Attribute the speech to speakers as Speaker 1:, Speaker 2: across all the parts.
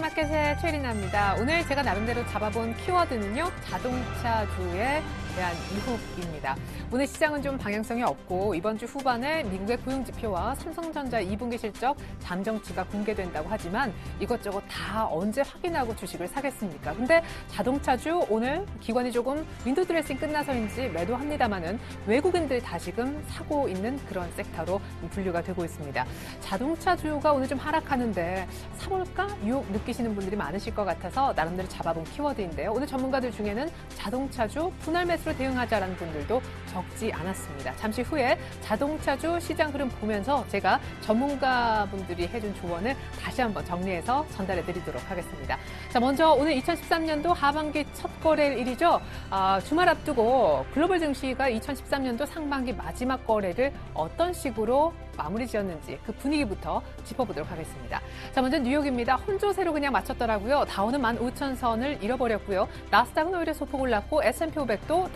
Speaker 1: 마켓의 최리나입니다. 오늘 제가 나름대로 잡아본 키워드는요, 자동차주에 대한 의혹입니다. 오늘 시장은 좀 방향성이 없고 이번 주 후반에 미국의 고용지표와 삼성전자 2분기 실적 잠정치가 공개된다고 하지만 이것저것 다 언제 확인하고 주식을 사겠습니까? 근데 자동차주 오늘 기관이 조금 윈도우 드레싱 끝나서인지 매도합니다만은 외국인들이 다시금 사고 있는 그런 섹터로 분류가 되고 있습니다. 자동차주가 오늘 좀 하락하는데 사볼까? 유혹 느끼시는 분들이 많으실 것 같아서 나름대로 잡아본 키워드인데요. 오늘 전문가들 중에는 자동차주 분할 매수로 대응하자라는 분들도 적지 않았습니다. 잠시 후에 자동차주 시장 흐름 보면서 제가 전문가분들이 해준 조언을 다시 한번 정리해서 전달해 드리도록 하겠습니다. 자, 먼저 오늘 2013년도 하반기 첫 거래일이죠. 주말 앞두고 글로벌 증시가 2013년도 상반기 마지막 거래를 어떤 식으로 마무리 지었는지 그 분위기부터 짚어보도록 하겠습니다. 자, 먼저 뉴욕입니다. 혼조세로 그냥 맞췄더라고요. 다우는 15,000선을 잃어버렸고요. 나스닥은 오히려 소폭 올랐고 S&P 500도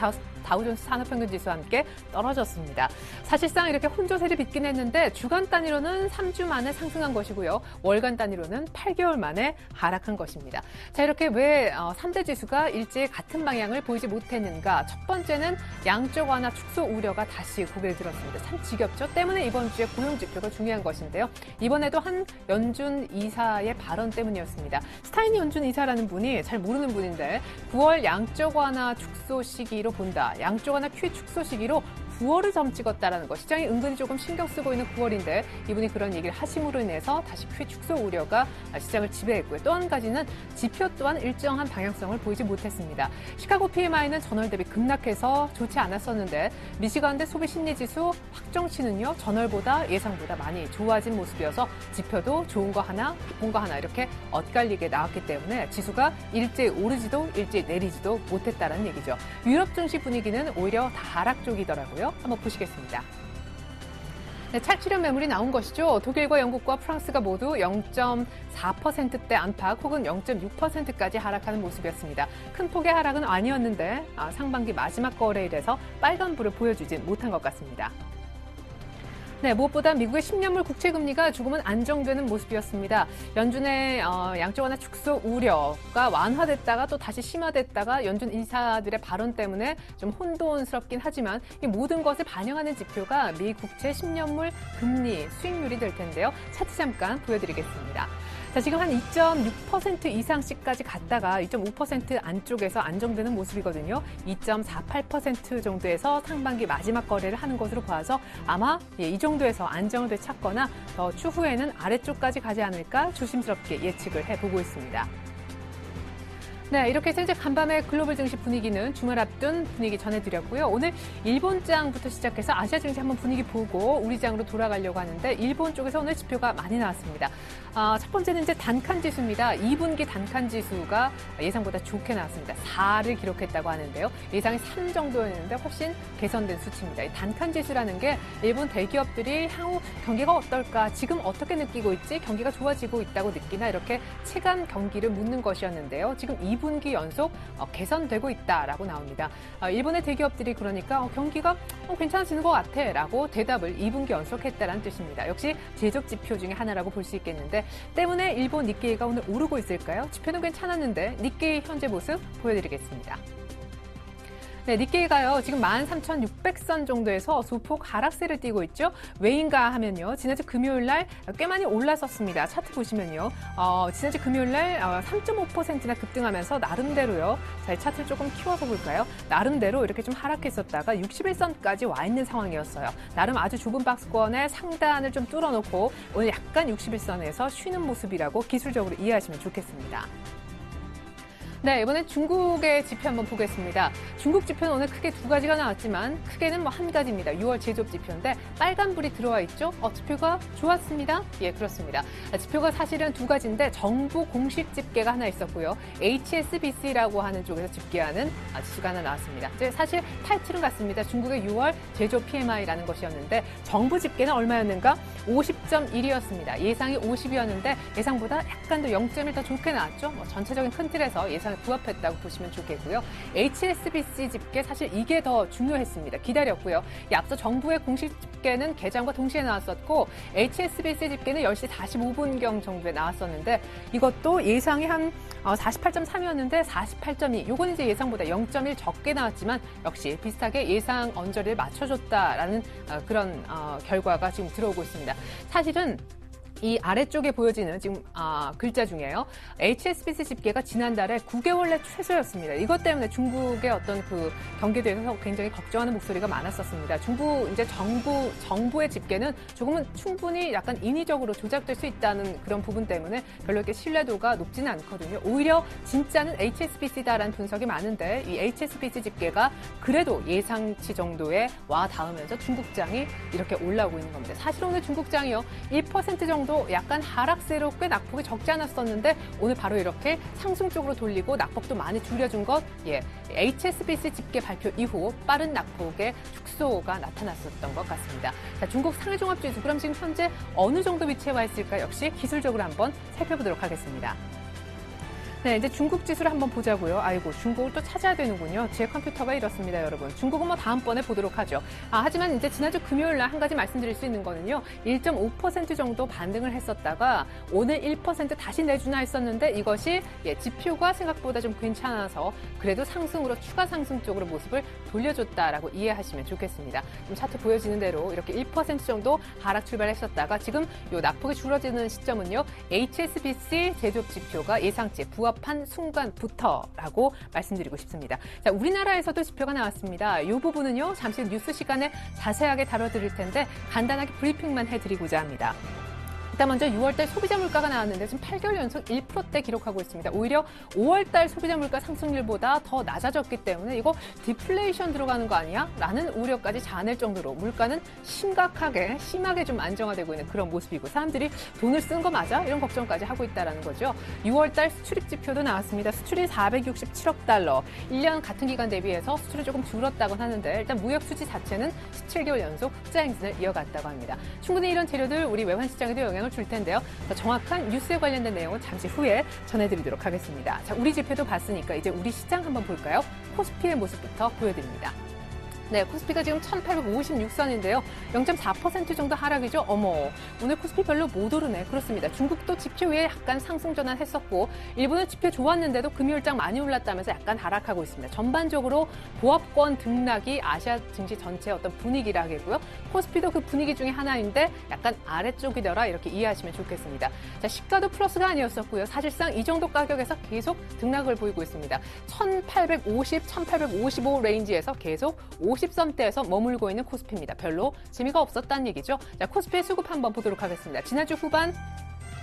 Speaker 1: 다우존스 산업평균지수와 함께 떨어졌습니다. 사실상 이렇게 혼조세를 빚긴 했는데 주간 단위로는 3주 만에 상승한 것이고요. 월간 단위로는 8개월 만에 하락한 것입니다. 자, 이렇게 왜 3대 지수가 일제히 같은 방향을 보이지 못했는가? 첫 번째는 양적 완화 축소 우려가 다시 고개를 들었습니다. 참 지겹죠? 때문에 이번 주에 고용지표가 중요한 것인데요. 이번에도 한 연준 이사의 발언 때문이었습니다. 스타인 연준 이사라는 분이 잘 모르는 분인데 9월 양적 완화 축소 시기로 본다. 양적 완화 QE 축소 시기로 9월을 점 찍었다라는 것. 시장이 은근히 조금 신경 쓰고 있는 9월인데 이분이 그런 얘기를 하심으로 인해서 다시 QE 축소 우려가 시장을 지배했고요. 또 한 가지는 지표 또한 일정한 방향성을 보이지 못했습니다. 시카고 PMI는 전월 대비 급락해서 좋지 않았었는데 미시간대 소비 심리지수 확정치는요. 전월보다 예상보다 많이 좋아진 모습이어서 지표도 좋은 거 하나, 나쁜 거 하나 이렇게 엇갈리게 나왔기 때문에 지수가 일제히 오르지도 일제히 내리지도 못했다는 얘기죠. 유럽 증시 분위기는 오히려 다 하락 쪽이더라고요. 한번 보시겠습니다. 네, 찰출연 매물이 나온 것이죠. 독일과 영국과 프랑스가 모두 0.4%대 안팎 혹은 0.6%까지 하락하는 모습이었습니다. 큰 폭의 하락은 아니었는데 상반기 마지막 거래일에서 빨간불을 보여주지 못한 것 같습니다. 네, 무엇보다 미국의 10년물 국채금리가 조금은 안정되는 모습이었습니다. 연준의 양적 완화 축소 우려가 완화됐다가 또 다시 심화됐다가 연준 인사들의 발언 때문에 좀 혼돈스럽긴 하지만 이 모든 것을 반영하는 지표가 미 국채 10년물 금리 수익률이 될 텐데요. 차트 잠깐 보여드리겠습니다. 자, 지금 한 2.6% 이상씩까지 갔다가 2.5% 안쪽에서 안정되는 모습이거든요. 2.48% 정도에서 상반기 마지막 거래를 하는 것으로 봐서 아마 이 정도에서 안정을 되찾거나 더 추후에는 아래쪽까지 가지 않을까 조심스럽게 예측을 해보고 있습니다. 네, 이렇게 해서 이제 간밤의 글로벌 증시 분위기는 주말 앞둔 분위기 전해드렸고요. 오늘 일본 장부터 시작해서 아시아 증시 한번 분위기 보고 우리 장으로 돌아가려고 하는데 일본 쪽에서 오늘 지표가 많이 나왔습니다. 첫 번째는 이제 단칸 지수입니다. 2분기 단칸 지수가 예상보다 좋게 나왔습니다. 4를 기록했다고 하는데요. 예상이 3 정도였는데 훨씬 개선된 수치입니다. 이 단칸 지수라는 게 일본 대기업들이 향후 경기가 어떨까, 지금 어떻게 느끼고 있지, 경기가 좋아지고 있다고 느끼나 이렇게 체감 경기를 묻는 것이었는데요. 지금 2분기 연속 개선되고 있다라고 나옵니다. 일본의 대기업들이 그러니까 경기가 괜찮아지는 것 같아 라고 대답을 2분기 연속했다는 뜻입니다. 역시 제적 지표 중에 하나라고 볼 수 있겠는데 때문에 일본 니케이가 오늘 오르고 있을까요? 지표는 괜찮았는데 니케이 현재 모습 보여드리겠습니다. 네, 니케이가요, 지금 13,600선 정도에서 소폭 하락세를 띠고 있죠. 왜인가 하면요, 지난주 금요일 날 꽤 많이 올랐었습니다. 차트 보시면요, 지난주 금요일 날 3.5%나 급등하면서 나름대로요, 자, 차트를 조금 키워서 볼까요? 나름대로 이렇게 좀 하락했었다가 61선까지 와 있는 상황이었어요. 나름 아주 좁은 박스권의 상단을 좀 뚫어놓고 오늘 약간 61선에서 쉬는 모습이라고 기술적으로 이해하시면 좋겠습니다. 네, 이번엔 중국의 지표 한번 보겠습니다. 중국 지표는 오늘 크게 두 가지가 나왔지만 크게는 뭐 한 가지입니다. 6월 제조업 지표인데 빨간불이 들어와 있죠. 지표가 좋았습니다. 예, 그렇습니다. 지표가 사실은 두 가지인데 정부 공식 집계가 하나 있었고요. HSBC라고 하는 쪽에서 집계하는 지수가 하나 나왔습니다. 사실 타이틀은 같습니다. 중국의 6월 제조업 PMI라는 것이었는데 정부 집계는 얼마였는가? 50.1이었습니다. 예상이 50이었는데 예상보다 약간 더 0.1 더 좋게 나왔죠. 전체적인 큰 틀에서 예상 예상에 부합했다고 보시면 좋겠고요. HSBC 집계 사실 이게 더 중요했습니다. 기다렸고요. 앞서 정부의 공식 집계는 개장과 동시에 나왔었고 HSBC 집계는 10시 45분경 정도에 나왔었는데 이것도 예상이 한 48.3이었는데 48.2. 요건 이제 예상보다 0.1 적게 나왔지만 역시 비슷하게 예상 언저리를 맞춰줬다라는 그런 결과가 지금 들어오고 있습니다. 사실은 이 아래쪽에 보여지는 지금 글자 중에요. HSBC 집계가 지난달에 9개월 내 최소였습니다. 이것 때문에 중국의 어떤 그 경기에 대해서 굉장히 걱정하는 목소리가 많았었습니다. 중국 이제 정부의 집계는 조금은 충분히 약간 인위적으로 조작될 수 있다는 그런 부분 때문에 별로 이렇게 신뢰도가 높지는 않거든요. 오히려 진짜는 HSBC다라는 분석이 많은데 이 HSBC 집계가 그래도 예상치 정도에 와 닿으면서 중국장이 이렇게 올라오고 있는 겁니다. 사실 오늘 중국장이요 1% 정도 약간 하락세로 꽤 낙폭이 적지 않았었는데 오늘 바로 이렇게 상승 쪽으로 돌리고 낙폭도 많이 줄여준 것 HSBC 집계 발표 이후 빠른 낙폭의 축소가 나타났었던 것 같습니다. 자, 중국 상해종합지수 그럼 지금 현재 어느 정도 위치에 와 있을까 역시 기술적으로 한번 살펴보도록 하겠습니다. 네, 이제 중국 지수를 한번 보자고요. 아이고, 중국을 또 찾아야 되는군요. 제 컴퓨터가 이렇습니다, 여러분. 중국은 뭐 다음번에 보도록 하죠. 하지만 이제 지난주 금요일 날 한 가지 말씀드릴 수 있는 거는요. 1.5% 정도 반등을 했었다가 오늘 1% 다시 내주나 했었는데 이것이 지표가 생각보다 좀 괜찮아서 그래도 상승으로 추가 상승 쪽으로 모습을 돌려줬다라고 이해하시면 좋겠습니다. 지금 차트 보여지는 대로 이렇게 1% 정도 하락 출발했었다가 지금 요 낙폭이 줄어지는 시점은요. HSBC 제조업 지표가 예상치에 부합한 순간부터라고 말씀드리고 싶습니다. 자, 우리나라에서도 지표가 나왔습니다. 이 부분은요. 잠시 뉴스 시간에 자세하게 다뤄드릴 텐데 간단하게 브리핑만 해드리고자 합니다. 일단 먼저 6월달 소비자 물가가 나왔는데 지금 8개월 연속 1%대 기록하고 있습니다. 오히려 5월달 소비자 물가 상승률보다 더 낮아졌기 때문에 이거 디플레이션 들어가는 거 아니야? 라는 우려까지 자아낼 정도로 물가는 심하게 좀 안정화되고 있는 그런 모습이고 사람들이 돈을 쓰는 거 맞아? 이런 걱정까지 하고 있다는 거죠. 6월달 수출입 지표도 나왔습니다. 수출이 467억 달러. 1년 같은 기간 대비해서 수출이 조금 줄었다고 하는데 일단 무역 수지 자체는 17개월 연속 흑자 행진을 이어갔다고 합니다. 충분히 이런 재료들 우리 외환 시장에도 영향을 줄 텐데요. 더 정확한 뉴스에 관련된 내용은 잠시 후에 전해드리도록 하겠습니다. 자, 우리 지표도 봤으니까 이제 우리 시장 한번 볼까요? 코스피의 모습부터 보여드립니다. 네, 코스피가 지금 1856선인데요. 0.4% 정도 하락이죠. 어머, 오늘 코스피 별로 못 오르네. 그렇습니다. 중국도 지표 위에 약간 상승 전환했었고 일본은 지표 좋았는데도 금요일장 많이 올랐다면서 약간 하락하고 있습니다. 전반적으로 보합권 등락이 아시아 증시 전체의 어떤 분위기라겠고요. 코스피도 그 분위기 중에 하나인데 약간 아래쪽이더라 이렇게 이해하시면 좋겠습니다. 자, 시가도 플러스가 아니었었고요. 사실상 이 정도 가격에서 계속 등락을 보이고 있습니다. 1850, 1855 레인지에서 계속 50선대에서 머물고 있는 코스피입니다. 별로 재미가 없었다는 얘기죠. 자, 코스피의 수급 한번 보도록 하겠습니다. 지난주 후반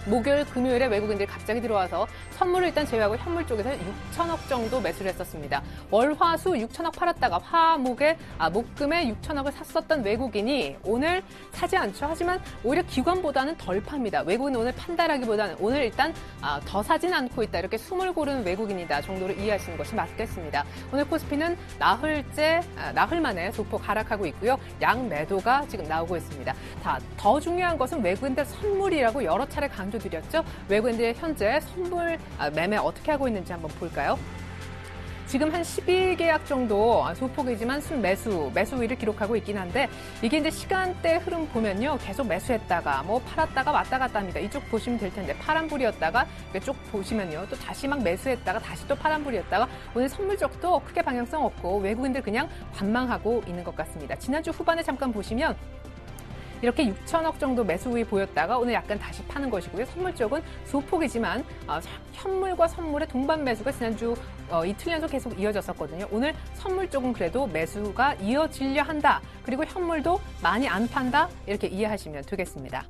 Speaker 1: 목요일, 금요일에 외국인들이 갑자기 들어와서 선물을 일단 제외하고 현물 쪽에서 6천억 정도 매수를 했었습니다. 월, 화, 수 6천억 팔았다가 목금에 6천억을 샀었던 외국인이 오늘 사지 않죠. 하지만 오히려 기관보다는 덜 팝니다. 외국인 오늘 판다라기보다는 오늘 일단 더 사진 않고 있다. 이렇게 숨을 고르는 외국인이다 정도로 이해하시는 것이 맞겠습니다. 오늘 코스피는 나흘 만에 소폭 하락하고 있고요. 양매도가 지금 나오고 있습니다. 더 중요한 것은 외국인들 선물이라고 여러 차례 강조드렸죠. 외국인들의 현재 선물 매매 어떻게 하고 있는지 한번 볼까요? 지금 한 12계약 정도 소폭이지만 순매수, 매수 우위를 기록하고 있긴 한데 이게 이제 시간대 흐름 보면요. 계속 매수했다가 팔았다가 왔다 갔다 합니다. 이쪽 보시면 될 텐데 파란불이었다가 이쪽 보시면요. 또 다시 막 매수했다가 다시 또 파란불이었다가 오늘 선물 쪽도 크게 방향성 없고 외국인들 그냥 관망하고 있는 것 같습니다. 지난주 후반에 잠깐 보시면 이렇게 6천억 정도 매수 우위 보였다가 오늘 약간 다시 파는 것이고요. 선물 쪽은 소폭이지만 현물과 선물의 동반 매수가 지난주 이틀 연속 계속 이어졌었거든요. 오늘 선물 쪽은 그래도 매수가 이어지려 한다. 그리고 현물도 많이 안 판다. 이렇게 이해하시면 되겠습니다.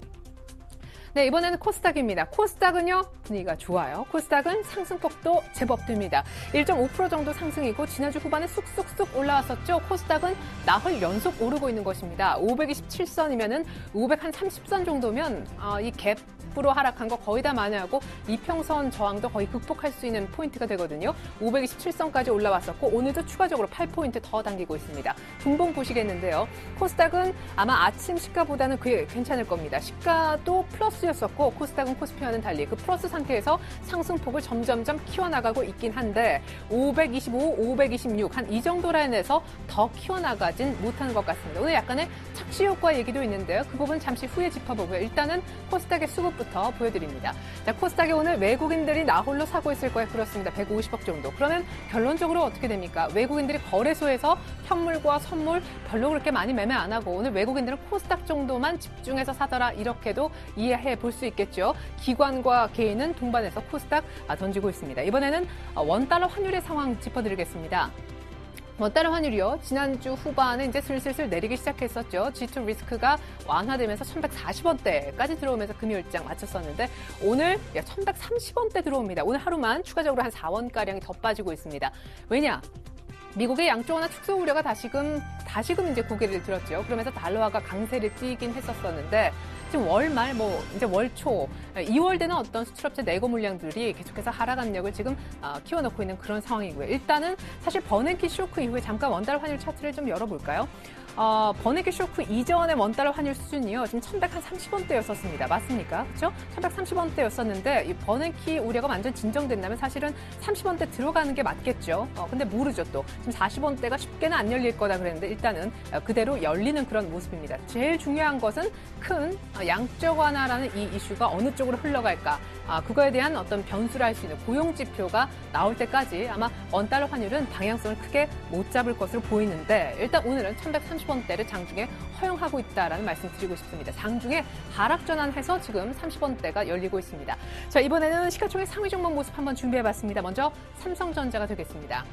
Speaker 1: 네, 이번에는 코스닥입니다. 코스닥은요, 분위기가 좋아요. 코스닥은 상승폭도 제법 됩니다. 1.5% 정도 상승이고 지난주 후반에 쑥쑥쑥 올라왔었죠. 코스닥은 나흘 연속 오르고 있는 것입니다. 527선이면은 530선 정도면 이 갭 10% 하락한 거 거의 다 만회하고 이평선 저항도 거의 극복할 수 있는 포인트가 되거든요. 527선까지 올라왔었고 오늘도 추가적으로 8포인트 더 당기고 있습니다. 분봉 보시겠는데요. 코스닥은 아마 아침 시가보다는 그게 괜찮을 겁니다. 시가도 플러스였었고 코스닥은 코스피와는 달리 그 플러스 상태에서 상승폭을 점점점 키워나가고 있긴 한데 525, 526 한 이 정도 라인에서 더 키워나가진 못하는 것 같습니다. 오늘 약간의 착시 효과 얘기도 있는데요. 그 부분 잠시 후에 짚어보고요. 일단은 코스닥의 수급부터 보여드립니다. 자, 코스닥에 오늘 외국인들이 나홀로 사고 있을 거예요. 그렇습니다. 150억 정도. 그러면 결론적으로 어떻게 됩니까? 외국인들이 거래소에서 현물과 선물 별로 그렇게 많이 매매 안 하고 오늘 외국인들은 코스닥 정도만 집중해서 사더라 이렇게도 이해해 볼 수 있겠죠. 기관과 개인은 동반해서 코스닥 던지고 있습니다. 이번에는 원달러 환율의 상황 짚어드리겠습니다. 원달러 환율이요. 지난주 후반에 이제 슬슬 내리기 시작했었죠. G2 리스크가 완화되면서 1140원대까지 들어오면서 금요일장 마쳤었는데 오늘 1130원대 들어옵니다. 오늘 하루만 추가적으로 한 4원가량이 더 빠지고 있습니다. 왜냐? 미국의 양적 완화 축소 우려가 다시금 이제 고개를 들었죠. 그러면서 달러화가 강세를 띠긴 했었었는데 지금 월말 이제 월초 2월 되는 어떤 수출업체 내고 물량들이 계속해서 하락 압력을 지금 키워놓고 있는 그런 상황이고요. 일단은 사실 버냉키 쇼크 이후에 잠깐 원달러 환율 차트를 좀 열어볼까요? 버냉키 쇼크 이전의 원달러 환율 수준이요. 지금 1130원대였었습니다. 맞습니까? 그렇죠? 1130원대였었는데 이 버냉키 우려가 완전 진정된다면 사실은 30원대 들어가는 게 맞겠죠. 근데 모르죠 또. 지금 40원대가 쉽게는 안 열릴 거다 그랬는데 일단은 그대로 열리는 그런 모습입니다. 제일 중요한 것은 큰 양적 완화라는 이 이슈가 어느 쪽으로 흘러갈까. 그거에 대한 어떤 변수를 할 수 있는 고용 지표가 나올 때까지 아마 원달러 환율은 방향성을 크게 못 잡을 것으로 보이는데 일단 오늘은 1130원대를 장중에 허용하고 있다라는 말씀 드리고 싶습니다. 장중에 하락 전환해서 지금 30원대가 열리고 있습니다. 자, 이번에는 시가총액 상위 종목 모습 한번 준비해봤습니다. 먼저 삼성전자가 되겠습니다.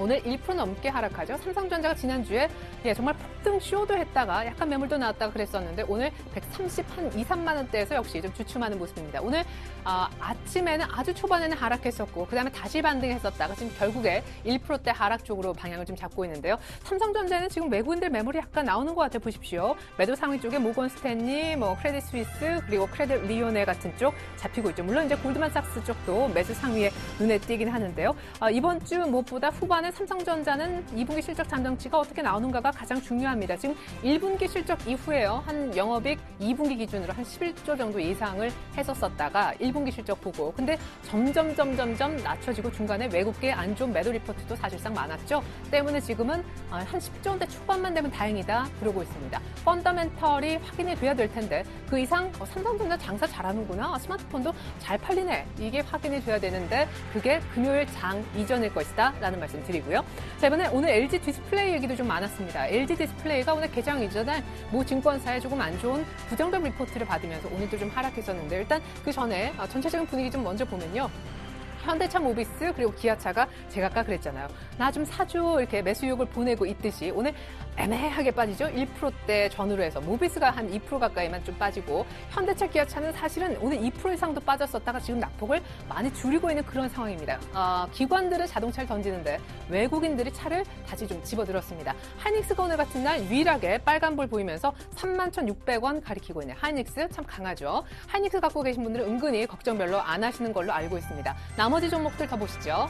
Speaker 1: 오늘 1% 넘게 하락하죠. 삼성전자가 지난주에 정말 폭등 쇼도 했다가 약간 매물도 나왔다가 그랬었는데 오늘 130한 2, 3만 원대에서 역시 좀 주춤하는 모습입니다. 오늘 아침에는 아주 초반에는 하락했었고 그다음에 다시 반등했었다가 지금 결국에 1%대 하락 쪽으로 방향을 좀 잡고 있는데요. 삼성전자는 지금 외국인들 매물이 약간 나오는 것 같아요. 보십시오. 매도 상위 쪽에 모건 스탠리, 크레딧 스위스 그리고 크레딧 리오네 같은 쪽 잡히고 있죠. 물론 이제 골드만삭스 쪽도 매수 상위에 눈에 띄긴 하는데요. 이번 주 무엇보다 후반에 삼성전자는 2분기 실적 잠정치가 어떻게 나오는가가 가장 중요합니다. 지금 1분기 실적 이후에요. 한 영업이익 2분기 기준으로 한 11조 정도 예상을 했었다가 1분기 실적 보고 근데 점점 낮춰지고 중간에 외국계 안 좋은 매도 리포트도 사실상 많았죠. 때문에 지금은 한 10조 원대 초반만 되면 다행이다 그러고 있습니다. 펀더멘털이 확인이 돼야 될 텐데 그 이상 삼성전자 장사 잘하는구나. 스마트폰도 잘 팔리네. 이게 확인이 돼야 되는데 그게 금요일 장 이전일 것이다 라는 말씀 드리고요. 자, 이번에 오늘 LG 디스플레이 얘기도 좀 많았습니다. LG 디스플레이가 오늘 개장 이전에 모 증권사에 조금 안 좋은 부정적 리포트를 받으면서 오늘도 좀 하락했었는데 일단 그 전에 전체적인 분위기 좀 먼저 보면요. 현대차 모비스 그리고 기아차가 제가 아까 그랬잖아요. 나 좀 사줘 이렇게 매수욕을 보내고 있듯이 오늘 애매하게 빠지죠. 1%대 전후로 해서 모비스가 한 2% 가까이만 좀 빠지고 현대차 기아차는 사실은 오늘 2% 이상도 빠졌었다가 지금 낙폭을 많이 줄이고 있는 그런 상황입니다. 기관들은 자동차를 던지는데 외국인들이 차를 다시 좀 집어들었습니다. 하이닉스가 오늘 같은 날 유일하게 빨간불 보이면서 31,600원 가리키고 있네요. 하이닉스 참 강하죠. 하이닉스 갖고 계신 분들은 은근히 걱정 별로 안 하시는 걸로 알고 있습니다. 나머지 종목들 더 보시죠.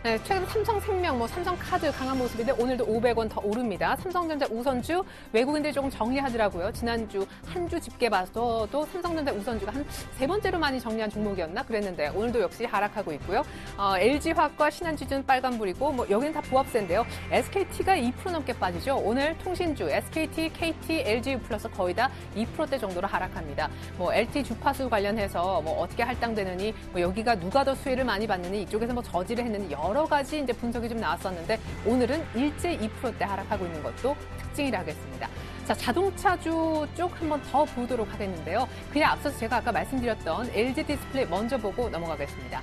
Speaker 1: 네, 최근 삼성생명, 삼성카드 강한 모습인데 오늘도 500원 더 오릅니다. 삼성전자 우선주 외국인들이 조금 정리하더라고요. 지난주 한 주 집계 봐서도 삼성전자 우선주가 한 세 번째로 많이 정리한 종목이었나 그랬는데 오늘도 역시 하락하고 있고요. LG화학과 신한지주는 빨간불이고 여기는 다 보합세인데요. SKT가 2% 넘게 빠지죠. 오늘 통신주 SKT, KT, LG 플러스 거의 다 2%대 정도로 하락합니다. LT 주파수 관련해서 어떻게 할당되느니 여기가 누가 더 수혜를 많이 받느니 이쪽에서 저지를 했느니 여러 가지 이제 분석이 좀 나왔었는데 오늘은 일제 2%대 하락하고 있는 것도 특징이라 하겠습니다. 자, 자동차주 쪽 한번 더 보도록 하겠는데요. 그에 앞서서 제가 아까 말씀드렸던 LG 디스플레이 먼저 보고 넘어가겠습니다.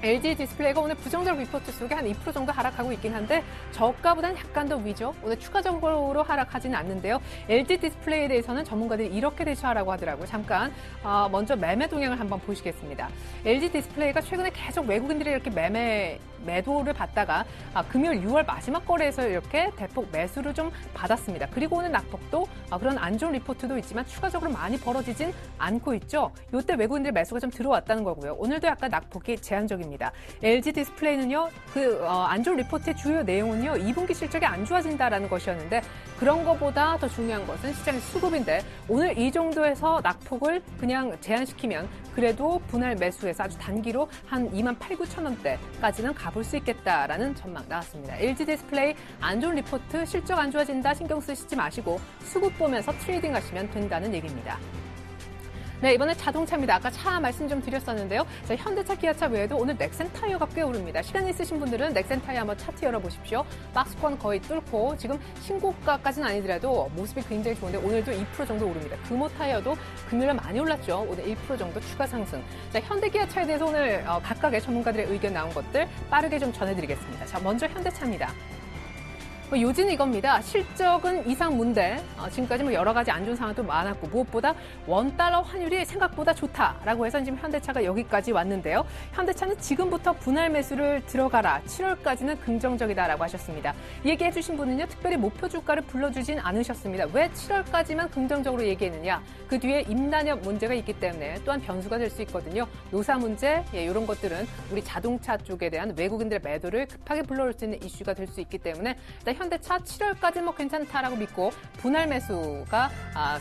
Speaker 1: LG 디스플레이가 오늘 부정적 리포트 속에 한 2% 정도 하락하고 있긴 한데 저가보다는 약간 더 위죠. 오늘 추가적으로 하락하지는 않는데요. LG 디스플레이에 대해서는 전문가들이 이렇게 대처하라고 하더라고요. 잠깐 먼저 매매 동향을 한번 보시겠습니다. LG 디스플레이가 최근에 계속 외국인들이 이렇게 매도를 받다가 금요일 6월 마지막 거래에서 이렇게 대폭 매수를 좀 받았습니다. 그리고 오늘 낙폭도 그런 안 좋은 리포트도 있지만 추가적으로 많이 벌어지진 않고 있죠. 이때 외국인들 매수가 좀 들어왔다는 거고요. 오늘도 약간 낙폭이 제한적입니다. LG 디스플레이는요, 안 좋은 리포트의 주요 내용은요, 2분기 실적이 안 좋아진다라는 것이었는데 그런 것보다 더 중요한 것은 시장의 수급인데 오늘 이 정도에서 낙폭을 그냥 제한시키면 그래도 분할 매수에서 아주 단기로 한 28,900원대까지는 가볼 수 있겠다라는 전망 나왔습니다. LG 디스플레이 안 좋은 리포트, 실적 안 좋아진다 신경 쓰시지 마시고 수급 보면서 트레이딩 하시면 된다는 얘기입니다. 네, 이번에 자동차입니다. 아까 차 말씀 좀 드렸었는데요. 자, 현대차, 기아차 외에도 오늘 넥센 타이어가 꽤 오릅니다. 시간 있으신 분들은 넥센 타이어 한번 차트 열어보십시오. 박스권 거의 뚫고 지금 신고가까지는 아니더라도 모습이 굉장히 좋은데 오늘도 2% 정도 오릅니다. 금호 타이어도 금요일에 많이 올랐죠. 오늘 1% 정도 추가 상승. 자, 현대, 기아차에 대해서 오늘 각각의 전문가들의 의견 나온 것들 빠르게 좀 전해드리겠습니다. 자, 먼저 현대차입니다. 요지는 이겁니다. 실적은 이상문데 지금까지 여러 가지 안 좋은 상황도 많았고 무엇보다 원달러 환율이 생각보다 좋다라고 해서 지금 현대차가 여기까지 왔는데요. 현대차는 지금부터 분할 매수를 들어가라. 7월까지는 긍정적이다라고 하셨습니다. 얘기해 주신 분은요. 특별히 목표 주가를 불러주진 않으셨습니다. 왜 7월까지만 긍정적으로 얘기했느냐. 그 뒤에 임난협 문제가 있기 때문에 또한 변수가 될 수 있거든요. 노사 문제 이런 것들은 우리 자동차 쪽에 대한 외국인들의 매도를 급하게 불러올 수 있는 이슈가 될 수 있기 때문에 일단 현대차 7월까지 괜찮다라고 믿고 분할 매수가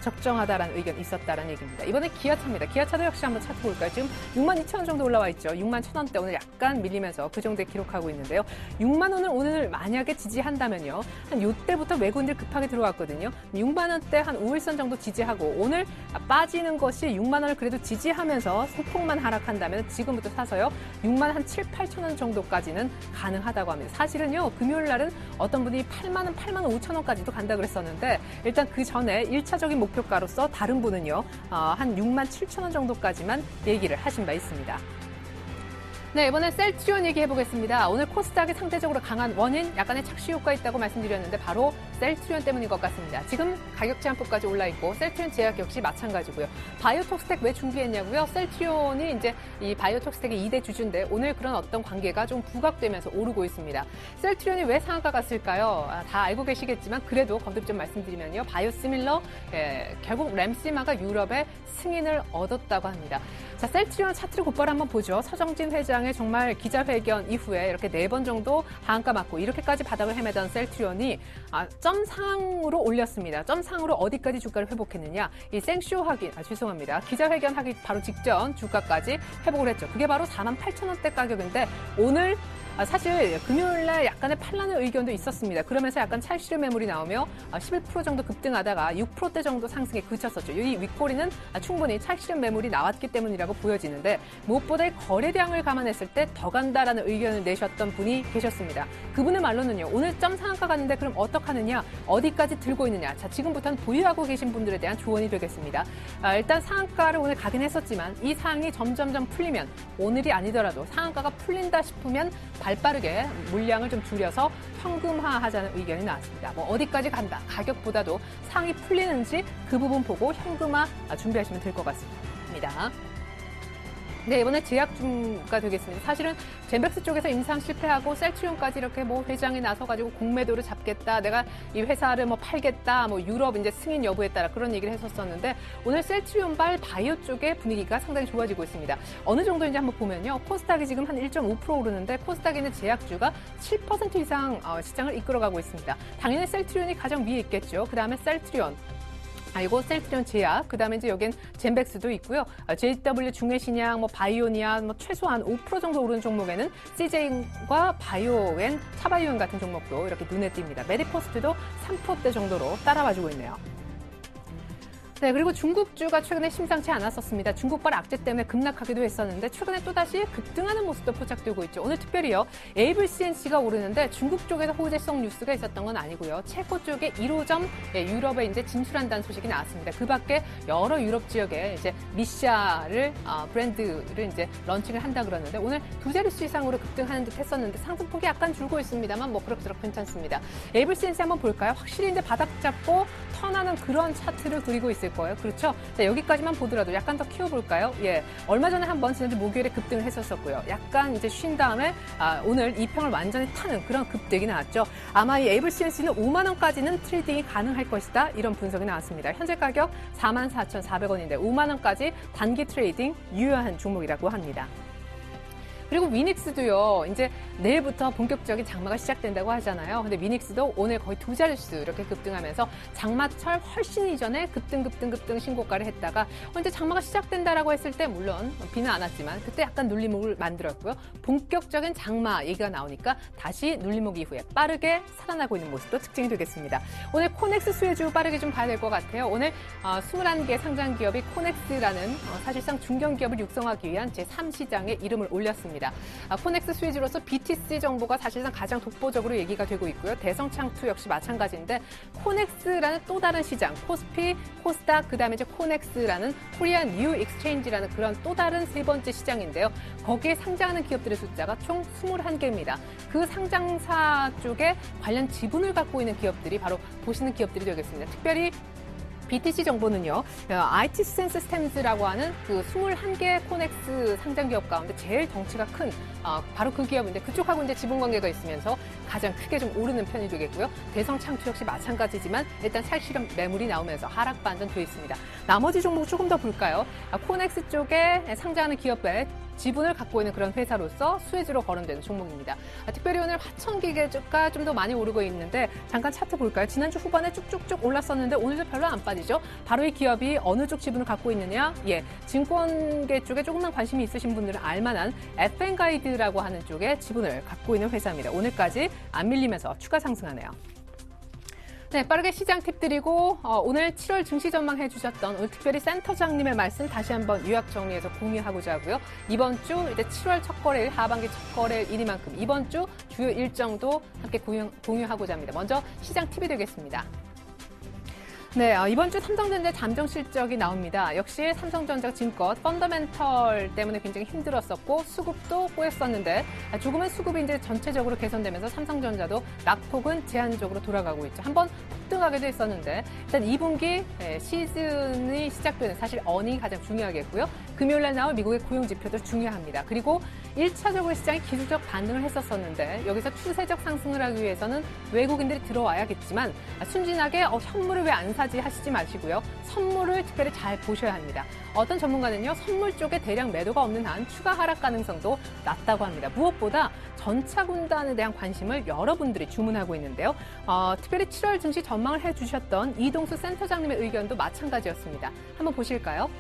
Speaker 1: 적정하다라는 의견이 있었다라는 얘기입니다. 이번에 기아차입니다. 기아차도 역시 한번 차트 볼까요? 지금 62,000원 정도 올라와 있죠. 61,000원대 오늘 약간 밀리면서 그 정도에 기록하고 있는데요. 6만 원을 오늘 만약에 지지한다면요. 한 요때부터 외국인들 급하게 들어왔거든요. 6만 원대 한 5일선 정도 지지하고 오늘 빠지는 것이 6만 원을 그래도 지지하면서 소폭만 하락한다면 지금부터 사서요. 6만 한 7, 8천 원 정도까지는 가능하다고 합니다. 사실은요. 금요일 날은 어떤 분이 8만 원, 8만 5천 원까지도 간다 그랬었는데 일단 그 전에 1차적인 목표가로서 다른 분은요. 한 6만 7천 원 정도까지만 얘기를 하신 바 있습니다. 네, 이번엔 셀트리온 얘기해보겠습니다. 오늘 코스닥이 상대적으로 강한 원인, 약간의 착시 효과 있다고 말씀드렸는데 바로 셀트리온 때문인 것 같습니다. 지금 가격 제한폭까지 올라있고 셀트리온 제약 역시 마찬가지고요. 바이오톡스텍 왜 준비했냐고요? 셀트리온이 이제 이 바이오톡스텍의 2대 주주인데 오늘 그런 어떤 관계가 좀 부각되면서 오르고 있습니다. 셀트리온이 왜 상한가 갔을까요? 다 알고 계시겠지만 그래도 거듭 좀 말씀드리면요. 바이오시밀러, 결국 램시마가 유럽의 승인을 얻었다고 합니다. 자, 셀트리온 차트를 곧바로 한번 보죠. 서정진 회장의 정말 기자회견 이후에 이렇게 4번 정도 하한가 맞고 이렇게까지 바닥을 헤매던 셀트리온이 점상으로 올렸습니다. 점상으로 어디까지 주가를 회복했느냐. 이 생쇼 하기, 죄송합니다. 기자회견 하기 바로 직전 주가까지 회복을 했죠. 그게 바로 48,000원대 가격인데 오늘 사실 금요일날 약간의 반란의 의견도 있었습니다. 그러면서 약간 찰시류 매물이 나오며 11% 정도 급등하다가 6%대 정도 상승에 그쳤었죠. 이 윗꼬리는 충분히 찰시류 매물이 나왔기 때문이라고 보여지는데 무엇보다 거래량을 감안했을 때 더 간다라는 의견을 내셨던 분이 계셨습니다. 그분의 말로는요. 오늘 점 상한가 갔는데 그럼 어떡하느냐? 어디까지 들고 있느냐? 자, 지금부터는 보유하고 계신 분들에 대한 조언이 되겠습니다. 일단 상한가를 오늘 가긴 했었지만 이 상황이 점점점 풀리면 오늘이 아니더라도 상한가가 풀린다 싶으면 발빠르게 물량을 좀 줄여서 현금화하자는 의견이 나왔습니다. 어디까지 간다. 가격보다도 상이 풀리는지 그 부분 보고 현금화 준비하시면 될 것 같습니다. 네, 이번에 제약주가 되겠습니다. 사실은 젠백스 쪽에서 임상 실패하고 셀트리온까지 이렇게 회장이 나서가지고 공매도를 잡겠다. 내가 이 회사를 팔겠다. 유럽 이제 승인 여부에 따라 그런 얘기를 했었었는데 오늘 셀트리온발 바이오 쪽의 분위기가 상당히 좋아지고 있습니다. 어느 정도인지 한번 보면요. 코스닥이 지금 한 1.5% 오르는데 코스닥에 있는 제약주가 7% 이상 시장을 이끌어가고 있습니다. 당연히 셀트리온이 가장 위에 있겠죠. 그 다음에 셀트리온. 이거 셀트리온 제약, 그 다음에 이제 여긴 젠백스도 있고요. JW 중해신약, 바이오니아, 최소한 5% 정도 오르는 종목에는 CJ과 바이오엔, 차바이오엔 같은 종목도 이렇게 눈에 띕니다. 메디포스트도 3%대 정도로 따라와주고 있네요. 네, 그리고 중국주가 최근에 심상치 않았었습니다. 중국발 악재 때문에 급락하기도 했었는데 최근에 또다시 급등하는 모습도 포착되고 있죠. 오늘 특별히요. 에이블 CNC가 오르는데 중국 쪽에서 호재성 뉴스가 있었던 건 아니고요. 체코 쪽에 1호점 유럽에 이제 진출한다는 소식이 나왔습니다. 그 밖에 여러 유럽 지역에 이제 미샤를 브랜드를 이제 런칭을 한다 그러는데 오늘 두 자릿수 이상으로 급등하는 듯 했었는데 상승폭이 약간 줄고 있습니다만 뭐 그럭저럭 괜찮습니다. 에이블 CNC 한번 볼까요? 확실히 이제 바닥 잡고 턴하는 그런 차트를 그리고 있을 거예요. 그렇죠? 자, 여기까지만 보더라도 약간 더 키워볼까요? 예. 얼마 전에 한번 지난주 목요일에 급등을 했었었고요. 약간 이제 쉰 다음에 오늘 이 평을 완전히 타는 그런 급등이 나왔죠. 아마 이 에이블 CNC는 5만 원까지는 트레이딩이 가능할 것이다. 이런 분석이 나왔습니다. 현재 가격 44,400원인데 5만 원까지 단기 트레이딩 유효한 종목이라고 합니다. 그리고 위닉스도요, 이제 내일부터 본격적인 장마가 시작된다고 하잖아요. 근데 위닉스도 오늘 거의 두 자릿수 이렇게 급등하면서 장마철 훨씬 이전에 급등 신고가를 했다가 이제 장마가 시작된다라고 했을 때 물론 비는 안 왔지만 그때 약간 눌림목을 만들었고요. 본격적인 장마 얘기가 나오니까 다시 눌림목 이후에 빠르게 살아나고 있는 모습도 특징이 되겠습니다. 오늘 코넥스 수혜주 빠르게 좀 봐야 될 것 같아요. 오늘 21개 상장 기업이 코넥스라는 사실상 중견 기업을 육성하기 위한 제3시장에 이름을 올렸습니다. 코넥스 수혜주로서 BTC 정보가 사실상 가장 독보적으로 얘기가 되고 있고요. 대성창투 역시 마찬가지인데 코넥스라는 또 다른 시장, 코스피, 코스닥, 그다음에 이제 코넥스라는 코리안 뉴 익스체인지라는 그런 또 다른 세 번째 시장인데요. 거기에 상장하는 기업들의 숫자가 총 21개입니다. 그 상장사 쪽에 관련 지분을 갖고 있는 기업들이 바로 보시는 기업들이 되겠습니다. 특별히 BTC 정보는요, IT 시스템즈라고 하는 그 21개 코넥스 상장 기업 가운데 제일 덩치가 큰 바로 그 기업인데 그쪽하고 이제 지분 관계가 있으면서 가장 크게 좀 오르는 편이 되겠고요. 대성창투 역시 마찬가지지만 일단 실시간 매물이 나오면서 하락 반전돼 있습니다. 나머지 종목 조금 더 볼까요? 코넥스 쪽에 상장하는 기업의 지분을 갖고 있는 그런 회사로서 수혜주로 거론되는 종목입니다. 특별히 오늘 화천기계주가 좀 더 많이 오르고 있는데 잠깐 차트 볼까요? 지난주 후반에 쭉쭉쭉 올랐었는데 오늘도 별로 안 빠지죠. 바로 이 기업이 어느 쪽 지분을 갖고 있느냐? 예, 증권계 쪽에 조금만 관심이 있으신 분들은 알만한 FN가이드라고 하는 쪽에 지분을 갖고 있는 회사입니다. 오늘까지 안 밀리면서 추가 상승하네요. 네, 빠르게 시장 팁 드리고 오늘 7월 증시 전망해 주셨던 오늘 특별히 센터장님의 말씀 다시 한번 요약 정리해서 공유하고자 하고요. 이번 주 이제 7월 첫 거래일, 하반기 첫 거래일이니만큼 이번 주 주요 일정도 함께 공유하고자 합니다. 먼저 시장 팁이 되겠습니다. 네, 이번 주 삼성전자 잠정 실적이 나옵니다. 역시 삼성전자 증권 펀더멘털 때문에 굉장히 힘들었었고 수급도 꼬였었는데 조금은 수급이 이제 전체적으로 개선되면서 삼성전자도 낙폭은 제한적으로 돌아가고 있죠. 한번 폭등하기도 했었는데 일단 2분기 시즌이 시작되는 사실 어닝이 가장 중요하겠고요. 금요일 날 나올 미국의 고용 지표도 중요합니다. 그리고 1차적으로 시장이 기술적 반등을 했었었는데 여기서 추세적 상승을 하기 위해서는 외국인들이 들어와야겠지만 순진하게 현물을 왜 안 사지 하시지 마시고요. 선물을 특별히 잘 보셔야 합니다. 어떤 전문가는요. 선물 쪽에 대량 매도가 없는 한 추가 하락 가능성도 낮다고 합니다. 무엇보다 전차 군단에 대한 관심을 여러분들이 주문하고 있는데요. 특별히 7월 증시 전망을 해주셨던 이동수 센터장님의 의견도 마찬가지였습니다. 한번 보실까요?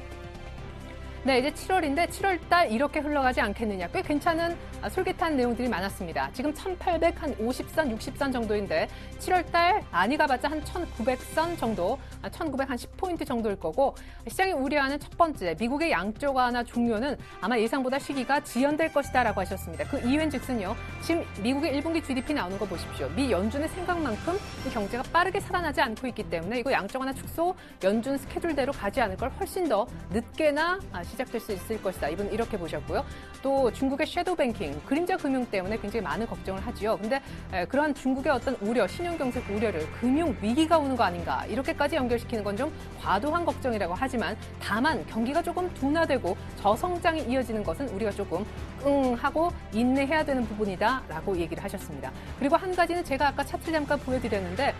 Speaker 1: 네, 이제 7월인데 7월달 이렇게 흘러가지 않겠느냐. 꽤 괜찮은 솔깃한 내용들이 많았습니다. 지금 1800, 한 50선, 60선 정도인데 7월달 많이 가봤자 한 1900선 정도, 1900 한 10포인트 정도일 거고 시장이 우려하는 첫 번째, 미국의 양적 완화 종료는 아마 예상보다 시기가 지연될 것이다라고 하셨습니다. 그 이유인즉슨요. 지금 미국의 1분기 GDP 나오는 거 보십시오. 미 연준의 생각만큼 이 경제가 빠르게 살아나지 않고 있기 때문에 이거 양적 완화 축소 연준 스케줄대로 가지 않을 걸 훨씬 더 늦게나 시작될 수 있을 것이다. 이분 이렇게 보셨고요. 또 중국의 섀도우 뱅킹, 그림자 금융 때문에 굉장히 많은 걱정을 하지요. 근데 그런 중국의 어떤 우려, 신용경색 우려를 금융 위기가 오는 거 아닌가 이렇게까지 연결시키는 건 좀 과도한 걱정이라고 하지만 다만 경기가 조금 둔화되고 저성장이 이어지는 것은 우리가 조금 하고 인내해야 되는 부분이다라고 얘기를 하셨습니다. 그리고 한 가지는 제가 아까 차트를 잠깐 보여드렸는데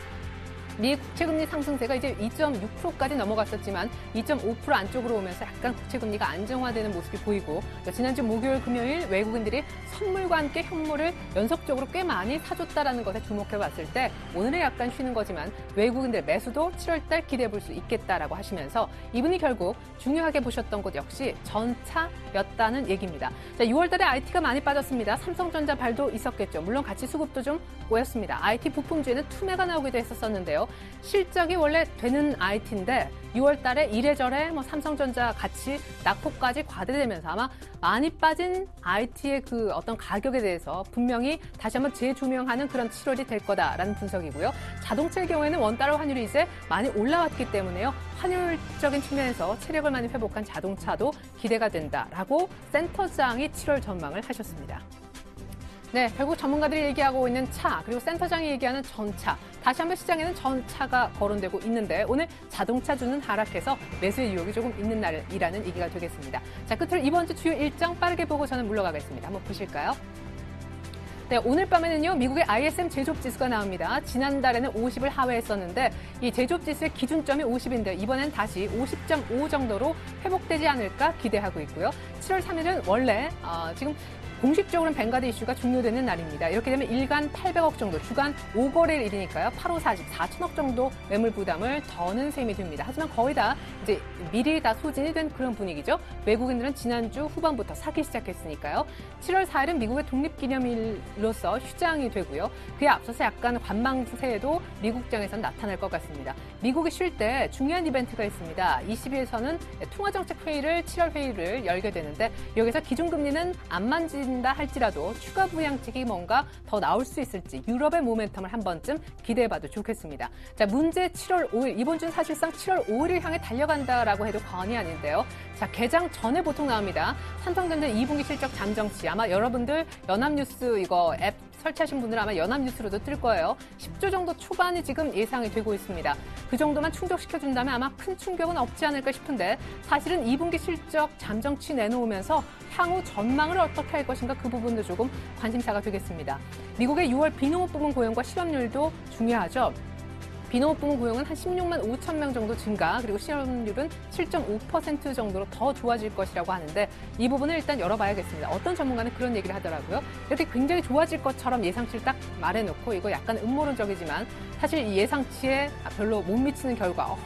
Speaker 1: 미 국채금리 상승세가 이제 2.6%까지 넘어갔었지만 2.5% 안쪽으로 오면서 약간 국채금리가 안정화되는 모습이 보이고 지난주 목요일, 금요일 외국인들이 선물과 함께 현물을 연속적으로 꽤 많이 사줬다라는 것에 주목해봤을 때 오늘은 약간 쉬는 거지만 외국인들 매수도 7월달 기대해볼 수 있겠다라고 하시면서 이분이 결국 중요하게 보셨던 것 역시 전차였다는 얘기입니다. 자, 6월달에 IT가 많이 빠졌습니다. 삼성전자 발도 있었겠죠. 물론 같이 수급도 좀 꼬였습니다. IT 부품주에는 투매가 나오기도 했었는데요. 실적이 원래 되는 IT인데 6월 달에 이래저래 삼성전자 같이 낙폭까지 과대되면서 아마 많이 빠진 IT의 그 어떤 가격에 대해서 분명히 다시 한번 재조명하는 그런 7월이 될 거다라는 분석이고요. 자동차의 경우에는 원달러 환율이 이제 많이 올라왔기 때문에요. 환율적인 측면에서 체력을 많이 회복한 자동차도 기대가 된다라고 센터장이 7월 전망을 하셨습니다. 네, 결국 전문가들이 얘기하고 있는 차, 그리고 센터장이 얘기하는 전차. 다시 한번 시장에는 전차가 거론되고 있는데 오늘 자동차주는 하락해서 매수의 유혹이 조금 있는 날이라는 얘기가 되겠습니다. 자, 끝으로 이번 주 주요 일정 빠르게 보고 저는 물러가겠습니다. 한번 보실까요? 네, 오늘 밤에는요, 미국의 ISM 제조업지수가 나옵니다. 지난달에는 50을 하회했었는데 이 제조업지수의 기준점이 50인데 이번엔 다시 50.5 정도로 회복되지 않을까 기대하고 있고요. 7월 3일은 원래 지금 공식적으로는 뱅가드 이슈가 종료되는 날입니다. 이렇게 되면 일간 800억 정도, 주간 5거래일 일이니까요. 8, 5, 40, 4천억 정도 매물 부담을 더는 셈이 됩니다. 하지만 거의 다 이제 미리 다 소진이 된 그런 분위기죠. 외국인들은 지난주 후반부터 사기 시작했으니까요. 7월 4일은 미국의 독립기념일로서 휴장이 되고요. 그에 앞서서 약간 관망세에도 미국장에서는 나타날 것 같습니다. 미국이 쉴 때 중요한 이벤트가 있습니다. ECB에서는 통화정책회의를 7월 회의를 열게 되는데 여기서 기준금리는 안 만진다 할지라도 추가 부양책이 뭔가 더 나올 수 있을지 유럽의 모멘텀을 한 번쯤 기대해봐도 좋겠습니다. 자, 문제 7월 5일, 이번 주는 사실상 7월 5일을 향해 달려간다라고 해도 과언이 아닌데요. 자, 개장 전에 보통 나옵니다. 삼성전자 2분기 실적 잠정치. 아마 여러분들 연합뉴스 이거 앱 설치하신 분들은 아마 연합뉴스로도 뜰 거예요. 10조 정도 초반이 지금 예상이 되고 있습니다. 그 정도만 충족시켜준다면 아마 큰 충격은 없지 않을까 싶은데 사실은 2분기 실적 잠정치 내놓으면서 향후 전망을 어떻게 할 것인가 그 부분도 조금 관심사가 되겠습니다. 미국의 6월 비농업 부문 고용과 실업률도 중요하죠. 비농업 부문 고용은 한 16만 5천 명 정도 증가, 그리고 실업률은 7.5% 정도로 더 좋아질 것이라고 하는데 이 부분을 일단 열어봐야겠습니다. 어떤 전문가는 그런 얘기를 하더라고요. 이렇게 굉장히 좋아질 것처럼 예상치를 딱 말해놓고 이거 약간 음모론적이지만 사실 이 예상치에 별로 못 미치는 결과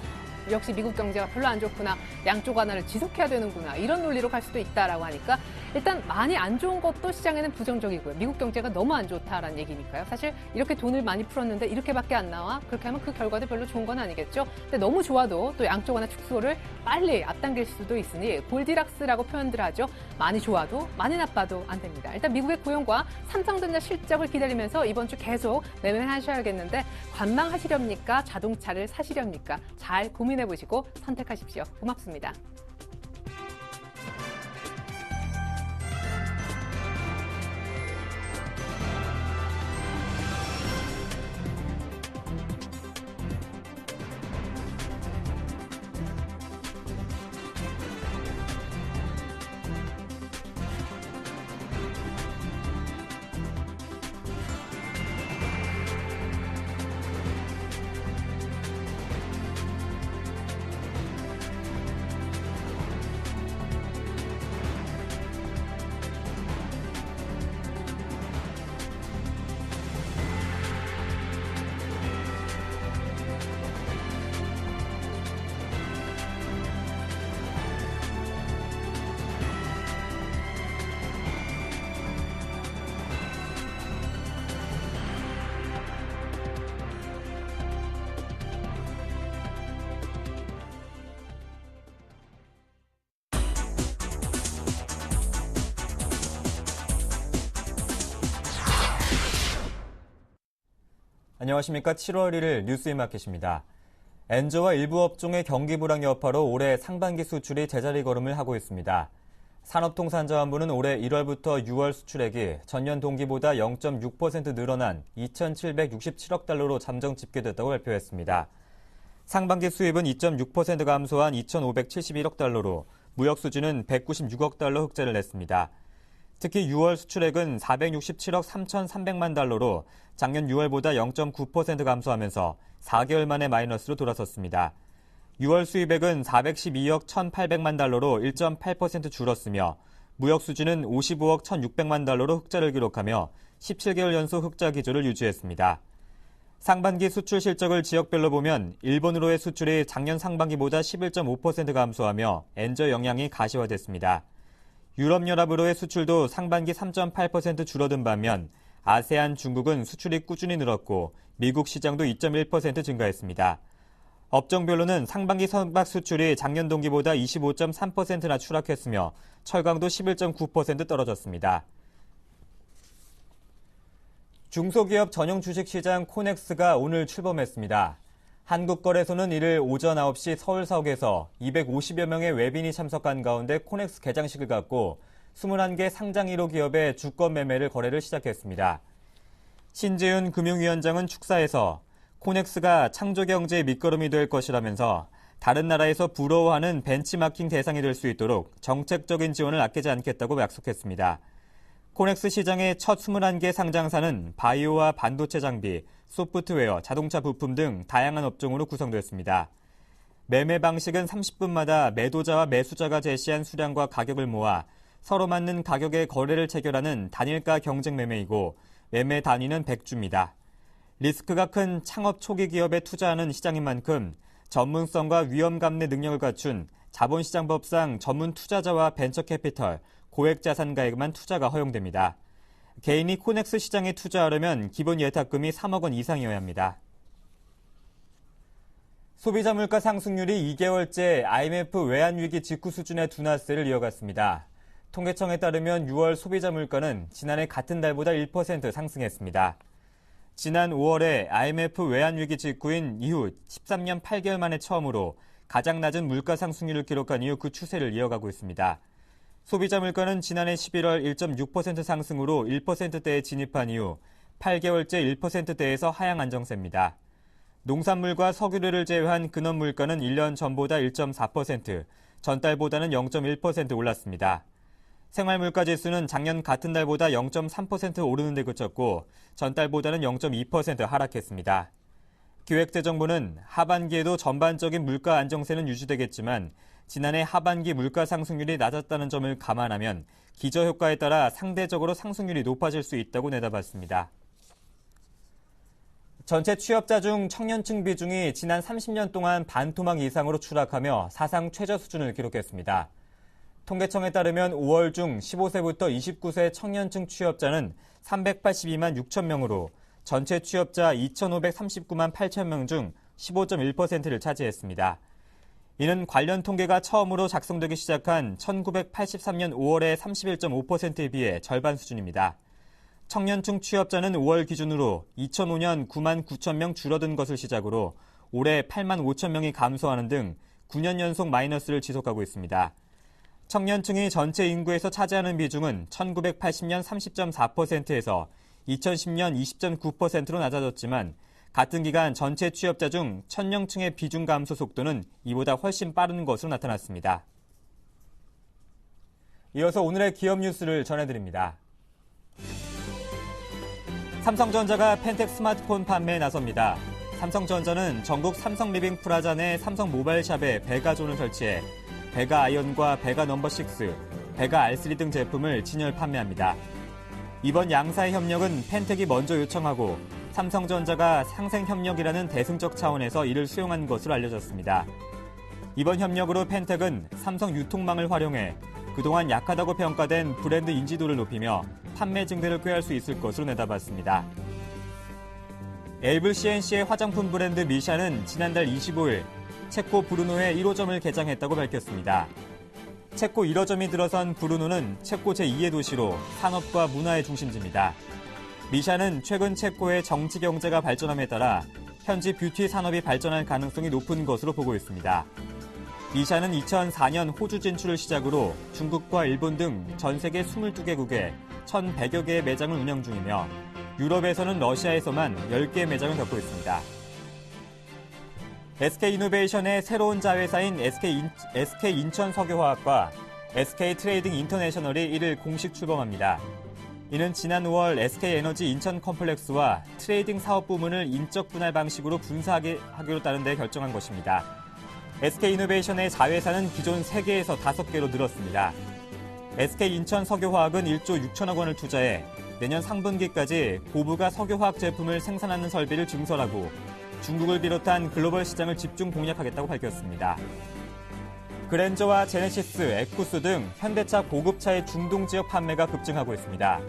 Speaker 1: 역시 미국 경제가 별로 안 좋구나, 양쪽 하나를 지속해야 되는구나 이런 논리로 갈 수도 있다라고 하니까 일단 많이 안 좋은 것도 시장에는 부정적이고요. 미국 경제가 너무 안 좋다라는 얘기니까요. 사실 이렇게 돈을 많이 풀었는데 이렇게밖에 안 나와? 그렇게 하면 그 결과도 별로 좋은 건 아니겠죠. 근데 너무 좋아도 또 양쪽 하나 축소를 빨리 앞당길 수도 있으니 골디락스라고 표현들 하죠. 많이 좋아도 많이 나빠도 안 됩니다. 일단 미국의 고용과 삼성전자 실적을 기다리면서 이번 주 계속 매매하셔야겠는데 관망하시렵니까? 자동차를 사시렵니까? 잘 고민해보시고 선택하십시오. 고맙습니다.
Speaker 2: 안녕하십니까. 7월 1일 뉴스인마켓입니다. 엔저와 일부 업종의 경기 불황 여파로 올해 상반기 수출이 제자리 걸음을 하고 있습니다. 산업통상자원부는 올해 1월부터 6월 수출액이 전년 동기보다 0.6% 늘어난 2,767억 달러로 잠정 집계됐다고 발표했습니다. 상반기 수입은 2.6% 감소한 2,571억 달러로 무역 수지는 196억 달러 흑자를 냈습니다. 특히 6월 수출액은 467억 3,300만 달러로 작년 6월보다 0.9% 감소하면서 4개월 만에 마이너스로 돌아섰습니다. 6월 수입액은 412억 1,800만 달러로 1.8% 줄었으며 무역 수지는 55억 1,600만 달러로 흑자를 기록하며 17개월 연속 흑자 기조를 유지했습니다. 상반기 수출 실적을 지역별로 보면 일본으로의 수출이 작년 상반기보다 11.5% 감소하며 엔저 영향이 가시화됐습니다. 유럽연합으로의 수출도 상반기 3.8% 줄어든 반면 아세안, 중국은 수출이 꾸준히 늘었고 미국 시장도 2.1% 증가했습니다. 업종별로는 상반기 선박 수출이 작년 동기보다 25.3%나 추락했으며 철강도 11.9% 떨어졌습니다. 중소기업 전용 주식시장 코넥스가 오늘 출범했습니다. 한국거래소는 이를 오전 9시 서울서역에서 250여 명의 외빈이 참석한 가운데 코넥스 개장식을 갖고 21개 상장 1호 기업의 주권 매매를 거래를 시작했습니다. 신재윤 금융위원장은 축사에서 코넥스가 창조경제의 밑거름이 될 것이라면서 다른 나라에서 부러워하는 벤치마킹 대상이 될 수 있도록 정책적인 지원을 아끼지 않겠다고 약속했습니다. 코넥스 시장의 첫 21개 상장사는 바이오와 반도체 장비, 소프트웨어, 자동차 부품 등 다양한 업종으로 구성됐습니다. 매매 방식은 30분마다 매도자와 매수자가 제시한 수량과 가격을 모아 서로 맞는 가격의 거래를 체결하는 단일가 경쟁 매매이고 매매 단위는 100주입니다. 리스크가 큰 창업 초기 기업에 투자하는 시장인 만큼 전문성과 위험 감내 능력을 갖춘 자본시장법상 전문 투자자와 벤처캐피털, 고액자산가에게만 투자가 허용됩니다. 개인이 코넥스 시장에 투자하려면 기본 예탁금이 3억 원 이상이어야 합니다. 소비자 물가 상승률이 2개월째 IMF 외환위기 직후 수준의 둔화세를 이어갔습니다. 통계청에 따르면 6월 소비자 물가는 지난해 같은 달보다 1% 상승했습니다. 지난 5월에 IMF 외환위기 직후인 이후 13년 8개월 만에 처음으로 가장 낮은 물가 상승률을 기록한 이후 그 추세를 이어가고 있습니다. 소비자 물가는 지난해 11월 1.6% 상승으로 1%대에 진입한 이후 8개월째 1%대에서 하향 안정세입니다. 농산물과 석유류를 제외한 근원 물가는 1년 전보다 1.4%, 전달보다는 0.1% 올랐습니다. 생활물가지수는 작년 같은 달보다 0.3% 오르는 데 그쳤고 전달보다는 0.2% 하락했습니다. 기획재정부는 하반기에도 전반적인 물가 안정세는 유지되겠지만 지난해 하반기 물가 상승률이 낮았다는 점을 감안하면 기저효과에 따라 상대적으로 상승률이 높아질 수 있다고 내다봤습니다. 전체 취업자 중 청년층 비중이 지난 30년 동안 반토막 이상으로 추락하며 사상 최저 수준을 기록했습니다. 통계청에 따르면 5월 중 15세부터 29세 청년층 취업자는 382만 6천 명으로 전체 취업자 2,539만 8천 명 중 15.1%를 차지했습니다. 이는 관련 통계가 처음으로 작성되기 시작한 1983년 5월의 31.5%에 비해 절반 수준입니다. 청년층 취업자는 5월 기준으로 2005년 9만 9천 명 줄어든 것을 시작으로 올해 8만 5천 명이 감소하는 등 9년 연속 마이너스를 지속하고 있습니다. 청년층이 전체 인구에서 차지하는 비중은 1980년 30.4%에서 2010년 20.9%로 낮아졌지만 같은 기간 전체 취업자 중 청년층의 비중 감소 속도는 이보다 훨씬 빠른 것으로 나타났습니다. 이어서 오늘의 기업 뉴스를 전해드립니다. 삼성전자가 펜텍 스마트폰 판매에 나섭니다. 삼성전자는 전국 삼성 리빙 프라자 내 삼성 모바일샵에 베가존을 설치해 베가 아이언과 베가 넘버6, 베가 R3 등 제품을 진열 판매합니다. 이번 양사의 협력은 펜텍이 먼저 요청하고 삼성전자가 상생협력이라는 대승적 차원에서 이를 수용한 것으로 알려졌습니다. 이번 협력으로 펜텍은 삼성 유통망을 활용해 그동안 약하다고 평가된 브랜드 인지도를 높이며 판매 증대를 꾀할 수 있을 것으로 내다봤습니다. 엘블 CNC의 화장품 브랜드 미샤는 지난달 25일 체코 브루노에 1호점을 개장했다고 밝혔습니다. 체코 1호점이 들어선 브루노는 체코 제2의 도시로 산업과 문화의 중심지입니다. 미샤는 최근 체코의 정치 경제가 발전함에 따라 현지 뷰티 산업이 발전할 가능성이 높은 것으로 보고 있습니다. 미샤는 2004년 호주 진출을 시작으로 중국과 일본 등 전 세계 22개국에 1,100여 개의 매장을 운영 중이며 유럽에서는 러시아에서만 10개의 매장을 갖고 있습니다. SK이노베이션의 새로운 자회사인 SK인천석유화학과 SK트레이딩 인터내셔널이 이를 공식 출범합니다. 이는 지난 5월 SK에너지 인천 컴플렉스와 트레이딩 사업 부문을 인적 분할 방식으로 분사하기로 따른 데 결정한 것입니다. SK이노베이션의 자회사는 기존 3개에서 5개로 늘었습니다. SK인천석유화학은 1조 6천억 원을 투자해 내년 상분기까지 고부가 석유화학 제품을 생산하는 설비를 증설하고 중국을 비롯한 글로벌 시장을 집중 공략하겠다고 밝혔습니다. 그랜저와 제네시스, 에쿠스 등 현대차 고급차의 중동 지역 판매가 급증하고 있습니다.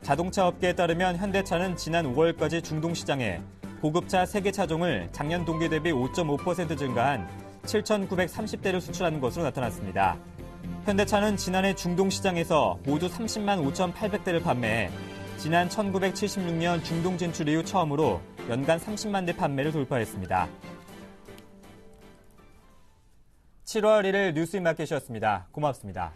Speaker 2: 자동차 업계에 따르면 현대차는 지난 5월까지 중동 시장에 고급차 3개 차종을 작년 동기 대비 5.5% 증가한 7,930대를 수출한 것으로 나타났습니다. 현대차는 지난해 중동 시장에서 모두 30만 5,800대를 판매해 지난 1976년 중동 진출 이후 처음으로 연간 30만 대 판매를 돌파했습니다. 7월 1일 뉴스인마켓이었습니다. 고맙습니다.